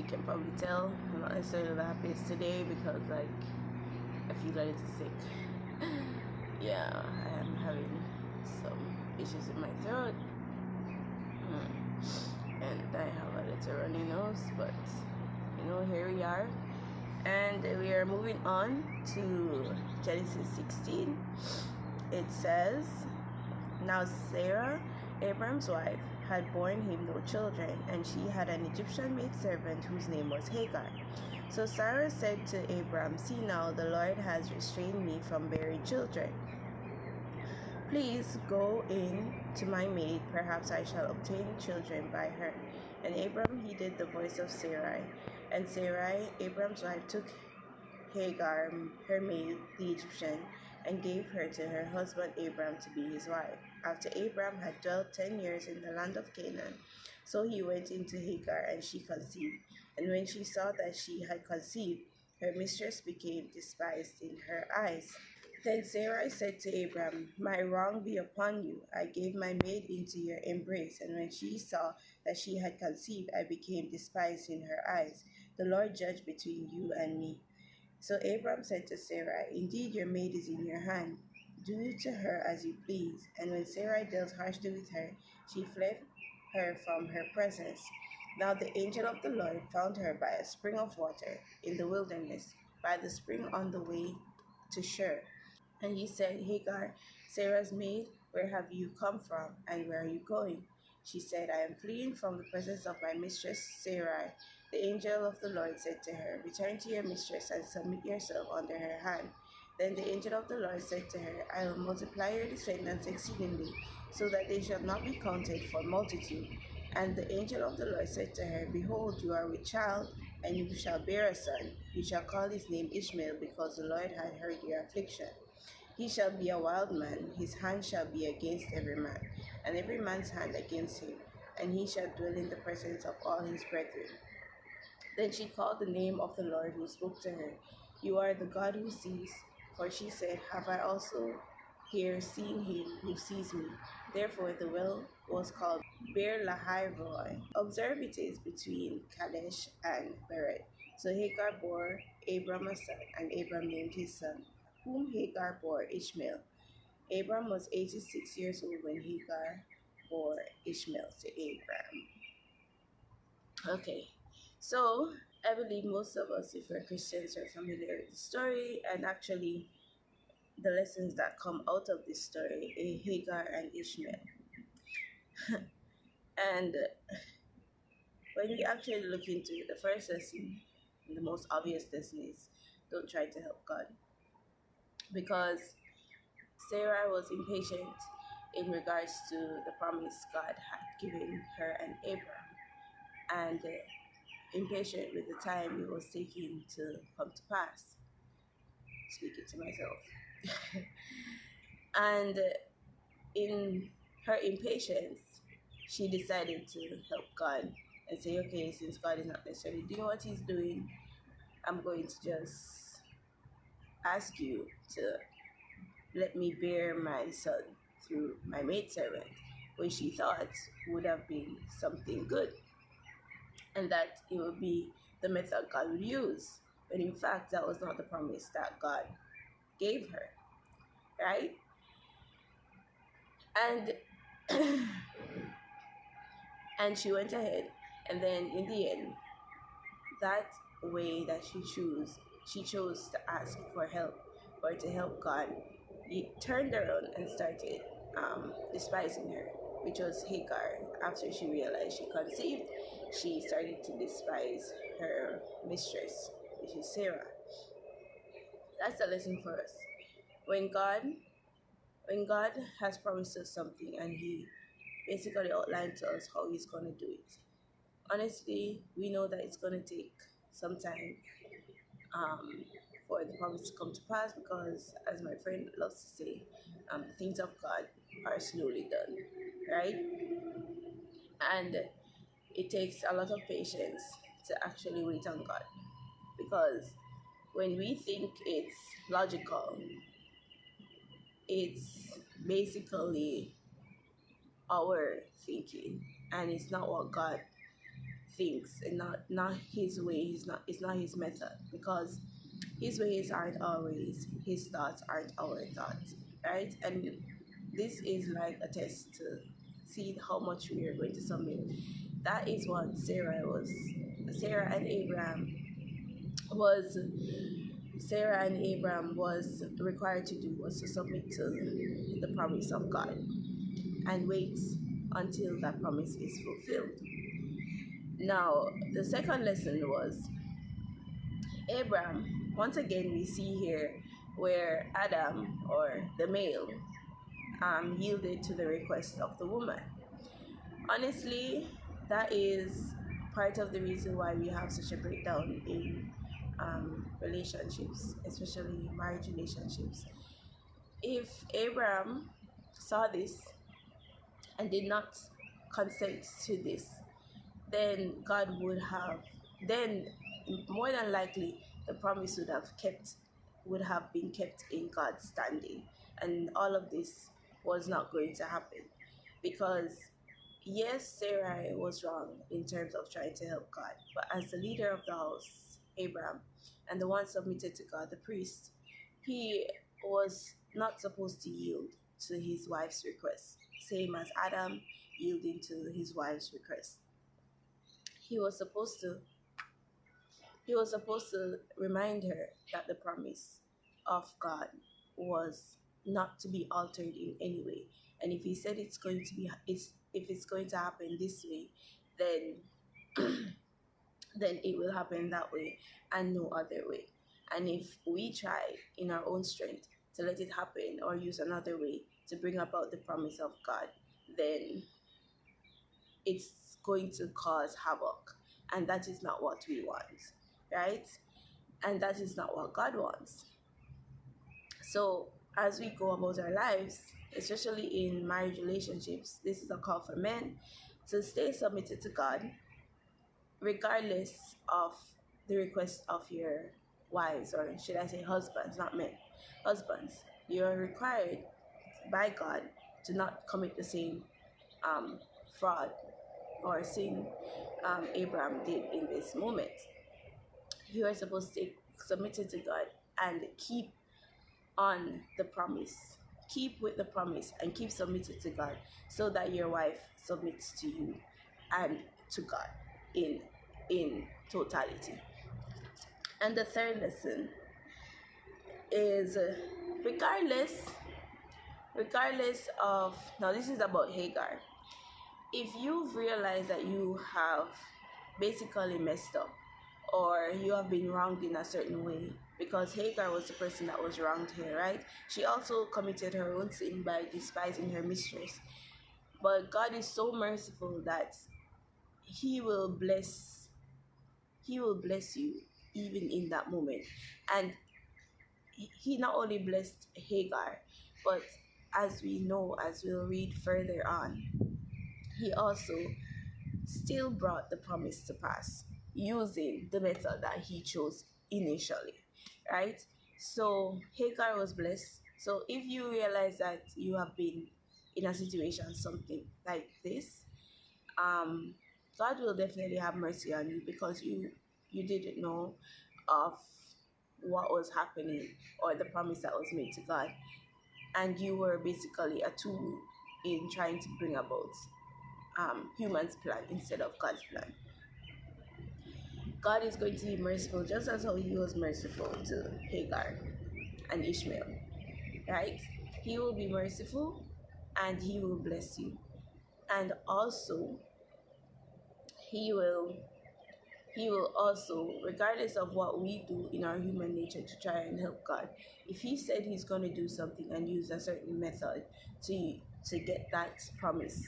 can probably tell, I'm not necessarily the happiest today because like I feel a little sick. Yeah, I am having some issues in my throat. And I have a little runny nose, but here we are. And we are moving on to Genesis 16. It says, now Sarah, Abram's wife, had borne him no children, and she had an Egyptian maidservant whose name was Hagar. So Sarah said to Abram, see now, the Lord has restrained me from bearing children. Please go in to my maid, perhaps I shall obtain children by her. And Abram heeded the voice of Sarai. And Sarai, Abram's wife, took Hagar, her maid, the Egyptian, and gave her to her husband Abram to be his wife. After Abram had dwelt 10 years in the land of Canaan, so he went into Hagar, and she conceived. And when she saw that she had conceived, her mistress became despised in her eyes. Then Sarai said to Abram, my wrong be upon you. I gave my maid into your embrace, and when she saw that she had conceived, I became despised in her eyes. The Lord judge between you and me. So Abram said to Sarai, indeed your maid is in your hand. Do to her as you please. And when Sarai dealt harshly with her, she fled her from her presence. Now the angel of the Lord found her by a spring of water in the wilderness, by the spring on the way to Shur. And he said, Hagar, Sarah's maid, where have you come from, and where are you going? She said, I am fleeing from the presence of my mistress Sarai. The angel of the Lord said to her, return to your mistress and submit yourself under her hand. Then the angel of the Lord said to her, I will multiply your descendants exceedingly, so that they shall not be counted for multitude. And the angel of the Lord said to her, behold, you are with child, and you shall bear a son. You shall call his name Ishmael, because the Lord had heard your affliction. He shall be a wild man, his hand shall be against every man, and every man's hand against him, and he shall dwell in the presence of all his brethren. Then she called the name of the Lord who spoke to her, you are the God who sees. For she said, have I also here seen him who sees me? Therefore the well was called Beer Lahai Roi. Observe it is between Kadesh and Beret. So Hagar bore Abram a son, and Abram named his son, whom Hagar bore Ishmael. Abram was 86 years old when Hagar bore Ishmael to Abram. Okay, so I believe most of us, if we're Christians, are familiar with the story, and actually the lessons that come out of this story, Hagar and Ishmael. And when we actually look into it, the first lesson, the most obvious lesson is don't try to help God. Because Sarah was impatient in regards to the promise God had given her and Abram, and impatient with the time it was taking to come to pass. Speaking to myself. And in her impatience, she decided to help God and say, okay, since God is not necessarily doing what he's doing, I'm going to just ask you to let me bear my son through my maidservant, which she thought would have been something good, and that it would be the method God would use. But in fact, that was not the promise that God gave her, right? And and she went ahead, and then in the end, that way that she chose to ask for help or to help God, he turned around and started despising her, which was Hagar. After she realized she conceived, she started to despise her mistress, which is Sarah. That's a lesson for us. When God when God has promised us something and he basically outlined to us how he's gonna do it, honestly, we know that it's gonna take some time um, for the promise to come to pass, because, as my friend loves to say, the things of God are slowly done, right? And it takes a lot of patience to actually wait on God, because when we think it's logical, it's basically our thinking, and it's not what God things, and not his way. It's not his method, because his ways aren't our ways, his thoughts aren't our thoughts, right? And this is like a test to see how much we are going to submit. That is what Sarah and Abraham was was required to do, was to submit to the promise of God and wait until that promise is fulfilled. Now, the second lesson was Abraham. Once again, we see here where Adam, or the male, yielded to the request of the woman. Honestly, that is part of the reason why we have such a breakdown in relationships, especially marriage relationships. If Abraham saw this and did not consent to this, then God would have, then more than likely the promise would have been kept in God's standing, and all of this was not going to happen, because yes, Sarai was wrong in terms of trying to help God, but as the leader of the house, Abraham, and the one submitted to God, the priest, he was not supposed to yield to his wife's request, same as Adam yielding to his wife's request. He was supposed to remind her that the promise of God was not to be altered in any way. And if he said if it's going to happen this way, then then it will happen that way and no other way. And if we try in our own strength to let it happen or use another way to bring about the promise of God, then it's going to cause havoc. And that is not what we want, right? And that is not what God wants. So as we go about our lives, especially in marriage relationships, this is a call for men to stay submitted to God, regardless of the request of your wives, or should I say husbands, not men. Husbands, you're required by God to not commit the same fraud or sin Abraham did in this moment. You are supposed to stay submitted to God and keep on the promise. Keep with the promise and keep submitted to God, so that your wife submits to you and to God in totality. And the third lesson is regardless of, now this is about Hagar. If you've realized that you have basically messed up, or you have been wronged in a certain way, because Hagar was the person that was wronged here, right? She also committed her own sin by despising her mistress. But God is so merciful that He will bless you even in that moment. And He not only blessed Hagar, but as we know, as we'll read further on, He also still brought the promise to pass using the method that he chose initially, right? So Hagar was blessed. So if you realize that you have been in a situation, something like this, God will definitely have mercy on you, because you didn't know of what was happening or the promise that was made to God, and you were basically a tool in trying to bring about human's plan instead of God's plan. God is going to be merciful, just as how He was merciful to Hagar and Ishmael, right? He will be merciful and He will bless you. And also, He will also, regardless of what we do in our human nature to try and help God, if He said He's going to do something and use a certain method to get that promise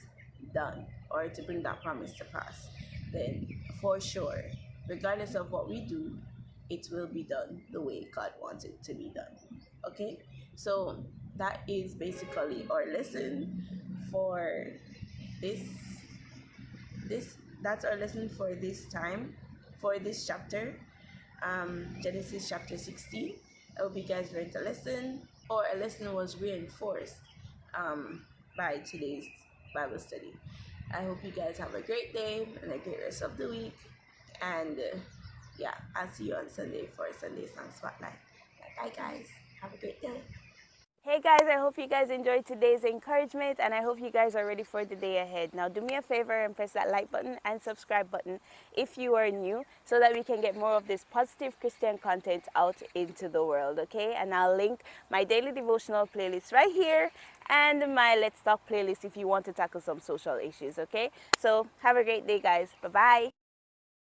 done, or to bring that promise to pass, then for sure, regardless of what we do, it will be done the way God wants it to be done. Okay? So that is basically our lesson for this that's our lesson for this time, for this chapter, Genesis chapter 16. I hope you guys learned a lesson, or a lesson was reinforced by today's Bible study. I hope you guys have a great day and a great rest of the week. And yeah, I'll see you on Sunday for Sunday Song Spotlight. Bye, guys. Have a great day. Hey guys, I hope you guys enjoyed today's encouragement and I hope you guys are ready for the day ahead. Now do me a favor and press that like button and subscribe button if you are new so that we can get more of this positive Christian content out into the world, okay? And I'll link my daily devotional playlist right here and my Let's Talk playlist if you want to tackle some social issues, okay? So have a great day guys. Bye-bye.